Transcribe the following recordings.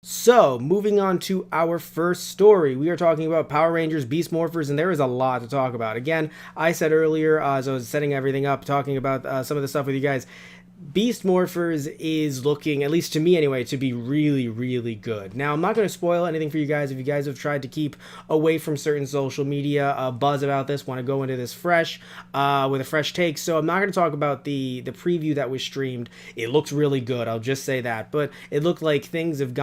So, moving on to our first story, we are talking about Power Rangers Beastmorphers, and there is a lot to talk about. Again, I said earlier, as I was setting everything up, talking about some of the stuff with you guys, Beastmorphers is looking, at least to me anyway, to be really, really good. Now, I'm not going to spoil anything for you guys. If you guys have tried to keep away from certain social media buzz about this, want to go into this fresh, with a fresh take. So I'm not going to talk about the preview that was streamed. It looked really good. I'll just say that. But it looked like things have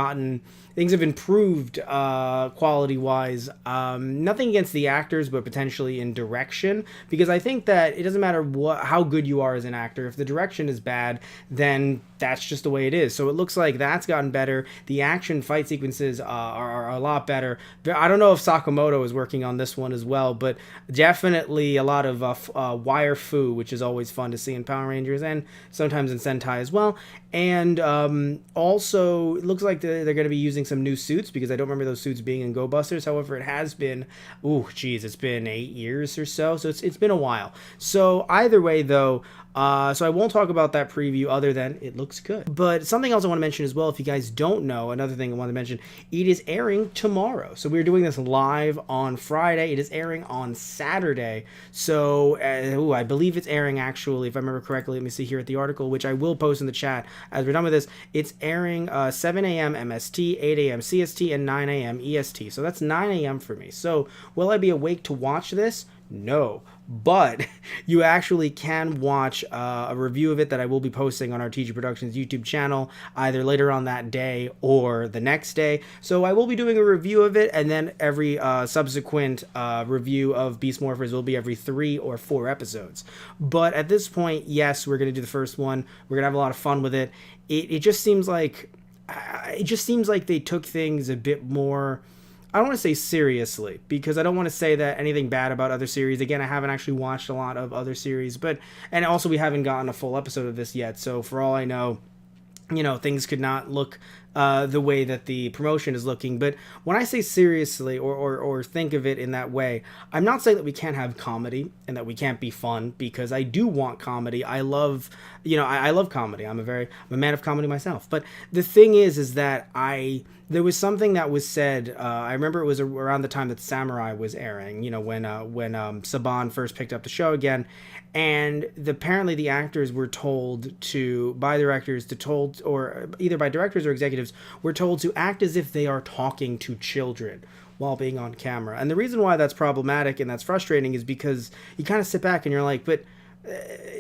improved quality wise. Nothing against the actors, but potentially in direction, because I think that it doesn't matter how good you are as an actor. If the direction is bad, then that's just the way it is. So it looks like that's gotten better. The action fight sequences are a lot better. I don't know if Sakamoto is working on this one as well, but definitely a lot of wire fu, which is always fun to see in Power Rangers and sometimes in Sentai as well. And also, it looks like they're going to be using some new suits, because I don't remember those suits being in Go Busters. However, it has been, it's been 8 years or so. So it's been a while. So either way, though, so I won't talk about that preview other than it looks good. But something else I want to mention as well, if you guys don't know, another thing I want to mention, it is airing tomorrow. So we're doing this live on Friday. It is airing on Saturday. So I believe it's airing actually, if I remember correctly, let me see here at the article, which I will post in the chat as we're done with this. It's airing 7 a.m. MST, 8 a.m. CST, and 9 a.m. EST. So that's 9 a.m. for me. So will I be awake to watch this? No, but you actually can watch a review of it that I will be posting on our TG Productions YouTube channel either later on that day or the next day. So I will be doing a review of it, and then every subsequent review of Beastmorphers will be every 3 or 4 episodes. But at this point, yes, we're going to do the first one. We're going to have a lot of fun with it. It just seems like they took things a bit more, I don't want to say seriously, because I don't want to say that anything bad about other series. Again, I haven't actually watched a lot of other series, and also we haven't gotten a full episode of this yet. So for all I know, things could not look the way that the promotion is looking. But when I say seriously or think of it in that way, I'm not saying that we can't have comedy and that we can't be fun, because I do want comedy. I love, I love comedy. I'm a man of comedy myself. But the thing is that there was something that was said. I remember it was around the time that Samurai was airing, when Saban first picked up the show again. And apparently the actors were told by directors or either by directors or executives, were told to act as if they are talking to children while being on camera. And the reason why that's problematic and that's frustrating is because you kind of sit back and you're like, but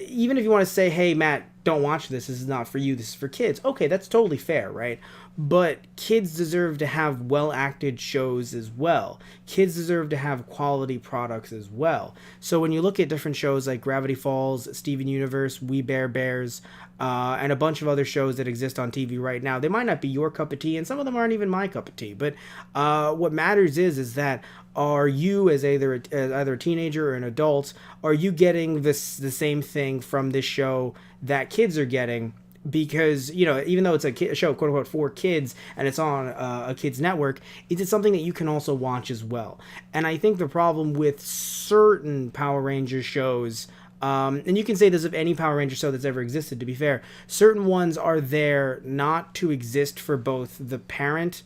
even if you want to say, hey, Matt, don't watch this is not for you, this is for kids. Okay, that's totally fair, right? But kids deserve to have well-acted shows as well. Kids deserve to have quality products as well. So when you look at different shows like Gravity Falls, Steven Universe, We Bare Bears, and a bunch of other shows that exist on TV right now, they might not be your cup of tea, and some of them aren't even my cup of tea. But what matters is that, are you, as either a teenager or an adult, are you getting the same thing from this show that kids are getting? Because, even though it's a show, quote unquote, for kids, and it's on a kids network, it's something that you can also watch as well. And I think the problem with certain Power Rangers shows, and you can say this of any Power Ranger show that's ever existed, to be fair, certain ones are there not to exist for both the parent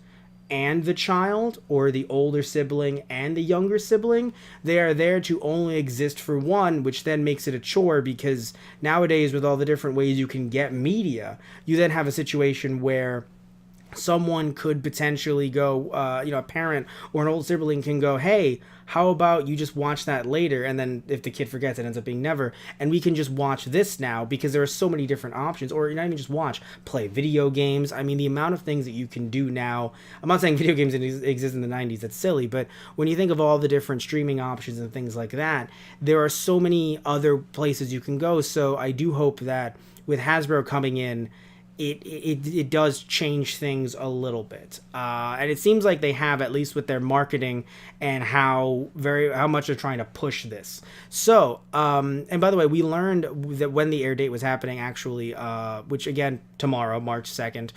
and the child, or the older sibling and the younger sibling. They are there to only exist for one, which then makes it a chore, because nowadays, with all the different ways you can get media, you then have a situation where someone could potentially go, a parent or an old sibling can go, hey, how about you just watch that later? And then if the kid forgets, it ends up being never. And we can just watch this now, because there are so many different options. Or not even just watch, play video games. I mean, the amount of things that you can do now. I'm not saying video games didn't exist in the 90s. That's silly. But when you think of all the different streaming options and things like that, there are so many other places you can go. So I do hope that with Hasbro coming in, it does change things a little bit, and it seems like they have, at least with their marketing and how much they're trying to push this. So, and by the way, we learned that when the air date was happening, actually, which again tomorrow, March 2nd,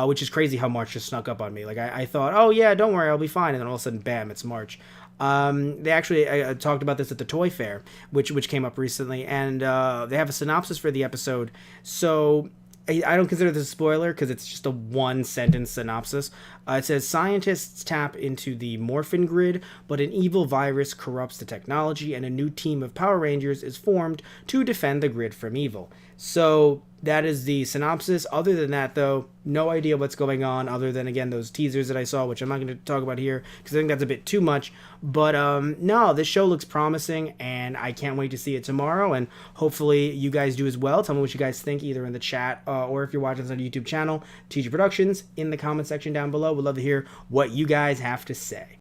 which is crazy how March just snuck up on me. Like I thought, oh yeah, don't worry, I'll be fine, and then all of a sudden, bam, it's March. They actually talked about this at the Toy Fair, which came up recently, and they have a synopsis for the episode. So I don't consider this a spoiler because it's just a one sentence synopsis. It says scientists tap into the morphin grid, but an evil virus corrupts the technology, and a new team of Power Rangers is formed to defend the grid from evil. So that is the synopsis. Other than that, though, no idea what's going on, other than, again, those teasers that I saw, which I'm not going to talk about here because I think that's a bit too much. But no, this show looks promising, and I can't wait to see it tomorrow, and hopefully you guys do as well. Tell me what you guys think, either in the chat or if you're watching this on the YouTube channel, TG Productions, in the comment section down below. We'd love to hear what you guys have to say.